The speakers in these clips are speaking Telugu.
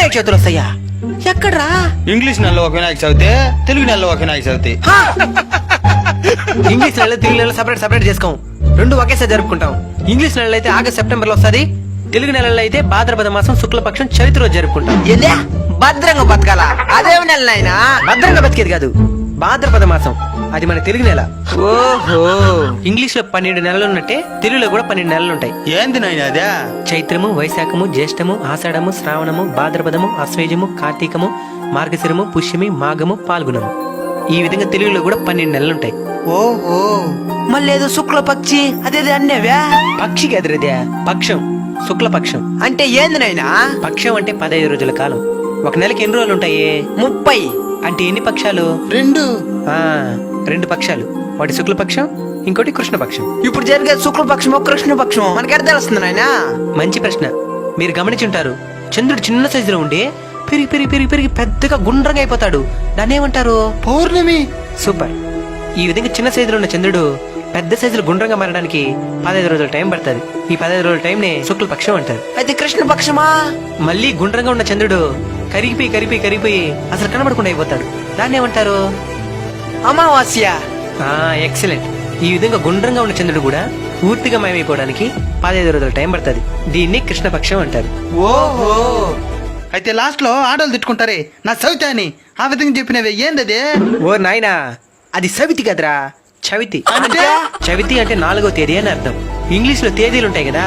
వినాయక చవితులు వస్తాయా? ఎక్కడ్రా? ఇంగ్లీష్ నెలలో ఒక వినాయక చవితి, తెలుగు నెలలో ఒక వినాయక చవితి. ఇంగ్లీష్ నెలలో తెలుగు నెలలో సపరేట్ చేసుకోం, రెండు ఒకేసారి జరుపుకుంటాం. ఇంగ్లీష్ నెలలో అయితే ఆగస్ట్ సెప్టెంబర్ లో వస్తుంది, తెలుగు నెలలో అయితే భాద్రపద మాసం శుక్లపక్షం చవితి రోజు జరుపుకుంటాం. ఏందే భద్రంగా బతకాల? అదేమి నెల నాయనా? భద్రంగా బతికేది కాదు, భాద్రపద మాసం అది మన తెలుగు నెల. ఓహో, ఇంగ్లీష్ లో 12 నెలలు ఉన్నట్టే తెలుగులో కూడా 12 నెలలు ఉంటాయి. ఏంది నాయన అదే? చైత్రము, వైశాఖము, జ్యేష్ఠము, ఆషాఢము, శ్రావణము, భాద్రపదము, అశ్వేజము, కార్తీకము, మార్గశిరము, పుష్యమి, మాఘము, పాల్గొనము. ఈ విధంగా తెలుగులో కూడా 12 నెలలుంటాయి. ఓహో, మళ్ళీ ఏదో శుక్ల పక్షి అదేది అన్నేవ్యా? పక్షికి ఎదురుదే పక్షం, శుక్లపక్షం. అంటే ఏంది నాయనా? పక్షం అంటే 15 రోజుల కాలం. ఒక నెలకి ఎన్ని రోజులు ఉంటాయి? 30. అంటే ఎన్ని పక్షాలు? 2. 2 పక్షాలు. ఒకటి శుక్లపక్షం, ఇంకోటి కృష్ణపక్షం. ఇప్పుడు జరిగే శుక్లపక్షమో కృష్ణపక్షమో మనకి ఎక్కడ తెలుస్తుంది నాయనా? మంచి ప్రశ్న. మీరు గమనించుంటారు, చంద్రుడు చిన్న సైజులో ఉండి పెరిగి పెరిగి పెరిగి పెరిగి పెద్దగా గుండ్రంగా అయిపోతాడు. దాన్ని ఏమంటారు? పౌర్ణమి. సూపర్. ఈ విధంగా చిన్న సైజులో ఉన్న చంద్రుడు పెద్ద సైజులో గుండ్రంగా మారడానికి 15 రోజుల టైం పడుతుంది. ఈ 15 రోజుల టైం నే శుక్లపక్షం అంటారు. అయితే కృష్ణపక్షమా? మళ్ళీ గుండ్రంగా ఉన్న చంద్రుడు కరిగిపోయి కరిగిపోయి కరిగిపోయి అసలు కనబడకుండా అయిపోతాడు. దాన్ని ఏమంటారు? అమావాస్య. ఎక్సలెంట్. ఈ విధంగా గుండ్రంగా ఉన్న చంద్రుడు కూడా పూర్తిగా మాయమైపోవడానికి 15 రోజుల టైం పడుతుంది. దీన్ని కృష్ణపక్షం అంటారు. ఓహో, అయితే లాస్ట్ లో ఆడోళ్ళు తిట్టుకుంటారే నా చవితి అని, ఆ విధంగా చెప్పినవే ఏందదే? ఓ నాయనా, అది సవితి కదరా, చవితి. అంటే? చవితి అంటే 4వ తేదీ అని అర్థం. ఇంగ్లీష్ లో తేదీలు ఉంటాయి కదా,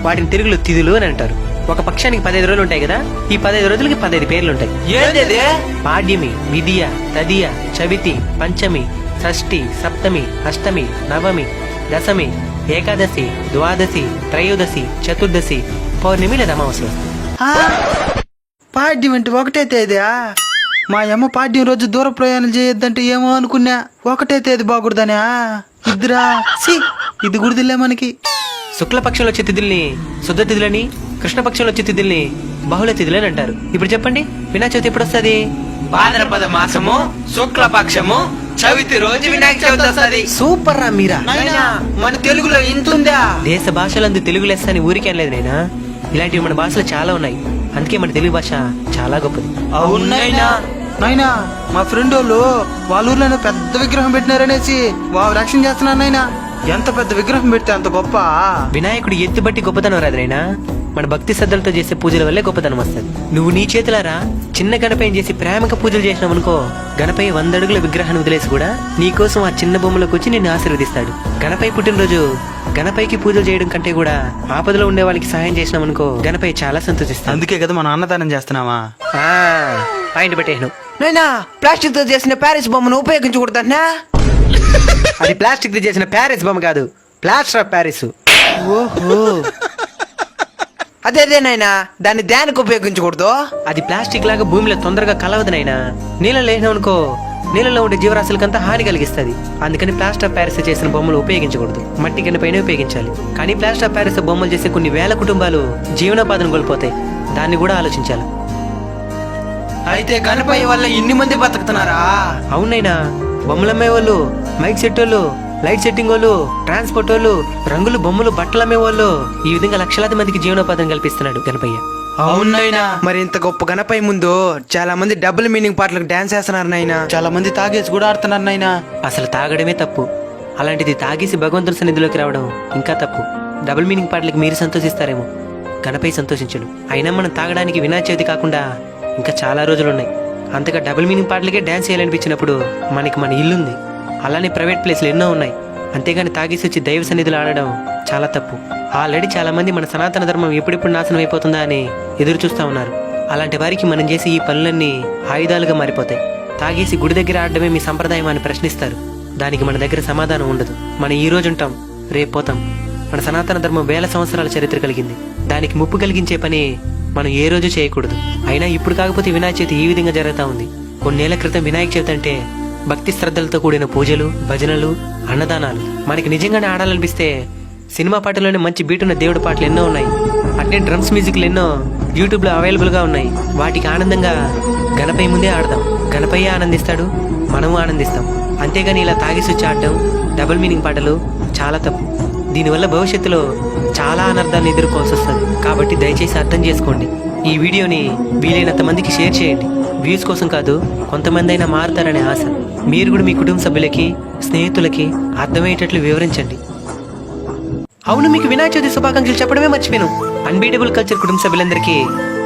వాటిని తెలుగులో తిథులు అని అంటారు. ఒక పక్షానికి 15 రోజులు ఉంటాయి కదా, ఈ 15 రోజులకి 15 పేర్లు ఉంటాయి. ఏంది? పాడ్యమి, విధియ, తదియ, చవితి, పంచమి, షష్ఠి, సప్తమి, అష్టమి, నవమి, దశమి, ఏకాదశి, ద్వాదశి, త్రయోదశి, చతుర్దశి, పౌర్ణమి లేదా అమావాస్య. పాడ్యం అంటే ఒకటే తేదీయా? మా అమ్మ పాడ్యం రోజు దూర ప్రయాణం చేయొద్దంటే ఏమో అనుకున్నా, ఒకటే తేదీ బాగుడదనా? ఇద్దరా ఇది గుడిదిలే మనకి. శుక్లపక్షంలో వచ్చే తిథుల్ని శుద్ధ తిథులని, కృష్ణపక్షంలో వచ్చే తిథుల్ని బహుళ తిథులని అంటారు. ఇప్పుడు చెప్పండి, వినాయక చవితి ఎప్పుడు వస్తుంది? భాద్రపద మాసము శుక్లపక్షము చవితి రోజు వినాయక చవితి వస్తుంది. సూపర్ రా మీరా. నాయనా, మన తెలుగులో ఇంతుందా? దేశ భాషలందు తెలుగు లెస్స అని ఊరికే అనలేదు నైనా, ఇలాంటివి మన భాషలో చాలా ఉన్నాయి. అందుకే మన తెలుగు భాష చాలా గొప్పది. అవునైనా. నాయనా, మా ఫ్రెండ్ వాళ్ళు వాళ్ళ ఊర్లో పెద్ద విగ్రహం పెట్టినారనేసి వాళ్ళు రక్షణ చేస్తున్నారు నాయనా. ఎంత పెద్ద విగ్రహం పెడితే అంత గొప్ప. వినాయకుడు ఎత్తుబట్టి గొప్పతనం రాదు నైనా, మన భక్తి శ్రద్ధలతో చేసే పూజల వల్లే గొప్పతనం వస్తుంది. నువ్వు నీ చేతులారా చిన్న గణపయ్యని చేసి ప్రేమగా పూజలు చేసినావు అనుకో, గణపయ్య 100 అడుగుల విగ్రహాన్ని వదిలేసి కూడా నీకోసం ఆ చిన్న బొమ్మలోకి వచ్చి నిన్ను ఆశీర్వదిస్తాడు. గణపయ్య పుట్టినరోజు గణపయ్యకి పూజలు చేయడం కంటే కూడా ఆపదలో ఉండే వాళ్ళకి సహాయం చేసినాం అనుకో, గణపయ్య చాలా సంతోషిస్తాడు. అందుకే కదా మనం అన్నదానం చేస్తున్నావా? పాయింట్ పెట్టేను. నైనా, ప్లాస్టిక్ తో చేసిన ప్యారిస్ బొమ్మను ఉపయోగించకూడదన్నా? అది ప్లాస్టిక్ తో చేసిన ప్యారిస్ బొమ్మ కాదు, ప్లాస్టర్ ఆఫ్ ప్యారిస్. ఓహో, అదేనాయనా, దాన్ని దేనికి ఉపయోగించకూడదు? అది ప్లాస్టిక్ లాగా భూమిలో తొందరగా కలవదు నైనా. నీళ్ళలో వేసినావు అనుకో, నీళ్ళలో ఉండే జీవరాశులకంతా హాని కలిగిస్తుంది. అందుకని ప్లాస్టర్ ఆఫ్ ప్యారిస్ చేసిన బొమ్మలు ఉపయోగించకూడదు, మట్టి గణపైనే ఉపయోగించాలి. కానీ ప్లాస్టర్ ఆఫ్ ప్యారిస్ బొమ్మలు చేసే కొన్ని వేల కుటుంబాలు జీవనోపాధిని కోల్పోతాయి. దాన్ని కూడా ఆలోచించాలి. అయితే గణపయ్య వల్ల ఇన్ని మంది బతుకుతున్నారా? అవునైనా, బొమ్మలమ్మే వాళ్ళు, మైక్ సెట్ వాళ్ళు, లైట్ సెట్టింగ్ వాళ్ళు, ట్రాన్స్పోర్ట్ వాళ్ళు, రంగులు బొమ్మలు బట్టలు అమ్మే వాళ్ళు, ఈ విధంగా లక్షలాది మందికి జీవనోపాధిని కల్పిస్తున్నాడు గణపయ్య. అవునైనా. మరి ఇంత గొప్ప గణపయ్య ముందు చాలా మంది డబుల్ మీనింగ్ పాటలకు డాన్స్ చేస్తున్నారు నాయనా. చాలా మంది తాగేసి కూడా ఆడుతున్నారు నాయనా. అసలు తాగడమే తప్పు, అలాంటిది తాగేసి భగవంతుని సన్నిధిలోకి రావడం ఇంకా తప్పు. డబుల్ మీనింగ్ పాటలకు మీరు సంతోషిస్తారేమో, గణపయ్య సంతోషించడు. అయినా మనం తాగడానికి వినాయక చవితి కాకుండా ఇంకా చాలా రోజులున్నాయి. అంతగా డబుల్ మీనింగ్ పాటలకే డాన్స్ చేయాలనిపించినప్పుడు మనకి మన ఇల్లుంది, అలానే ప్రైవేట్ ప్లేస్లు ఎన్నో ఉన్నాయి. అంతేగాని తాగేసి వచ్చి దైవ సన్నిధిలో ఆడడం చాలా తప్పు. ఆల్రెడీ చాలా మంది మన సనాతన ధర్మం ఎప్పుడెప్పుడు నాశనం అయిపోతుందా అని ఎదురు చూస్తా ఉన్నారు. అలాంటి వారికి మనం చేసి ఈ పనులన్నీ ఆయుధాలుగా మారిపోతాయి. తాగేసి గుడి దగ్గర ఆడడమే మీ సంప్రదాయం అని ప్రశ్నిస్తారు. దానికి మన దగ్గర సమాధానం ఉండదు. మనం ఈ రోజు ఉంటాం, రేపు పోతాం. మన సనాతన ధర్మం వేల సంవత్సరాల చరిత్ర కలిగింది. దానికి ముప్పు కలిగించే పని మనం ఏ రోజు చేయకూడదు. అయినా ఇప్పుడు కాకపోతే వినాయక చవితి ఈ విధంగా జరుగుతూ ఉంది. కొన్నేళ్ల క్రితం వినాయక చవితి అంటే భక్తి శ్రద్ధలతో కూడిన పూజలు, భజనలు, అన్నదానాలు. మనకి నిజంగానే ఆడాలనిపిస్తే సినిమా పాటలోనే మంచి బీటున్న దేవుడి పాటలు ఎన్నో ఉన్నాయి. అట్నే డ్రమ్స్ మ్యూజిక్లు ఎన్నో యూట్యూబ్లో అవైలబుల్గా ఉన్నాయి. వాటికి ఆనందంగా గణపయ్య ముందే ఆడదాం. గణపయ్య ఆనందిస్తాడు, మనము ఆనందిస్తాం. అంతేగాని ఇలా తాగేసి వచ్చి ఆడటం, డబుల్ మీనింగ్ పాటలు చాలా తప్పు. దీనివల్ల భవిష్యత్తులో చాలా అనర్థాలను ఎదుర్కోవాల్సి వస్తుంది. కాబట్టి దయచేసి అర్థం చేసుకోండి. ఈ వీడియోని వీలైనంత మందికి షేర్ చేయండి. వ్యూస్ కోసం కాదు, కొంతమంది అయినా మారుతారనే ఆశ. మీరు కూడా మీ కుటుంబ సభ్యులకి, స్నేహితులకి అర్థమయ్యేటట్లు వివరించండి. అవును, మీకు వినాయక చవితి శుభాకాంక్షలు చెప్పడమే మర్చిపోయాను. అన్బీటబుల్ కల్చర్ కుటుంబ సభ్యులందరికీ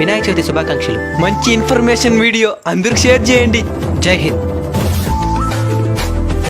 వినాయక చవితి శుభాకాంక్షలు. మంచి ఇన్ఫర్మేషన్ వీడియో అందరికి షేర్ చేయండి. జై హింద్.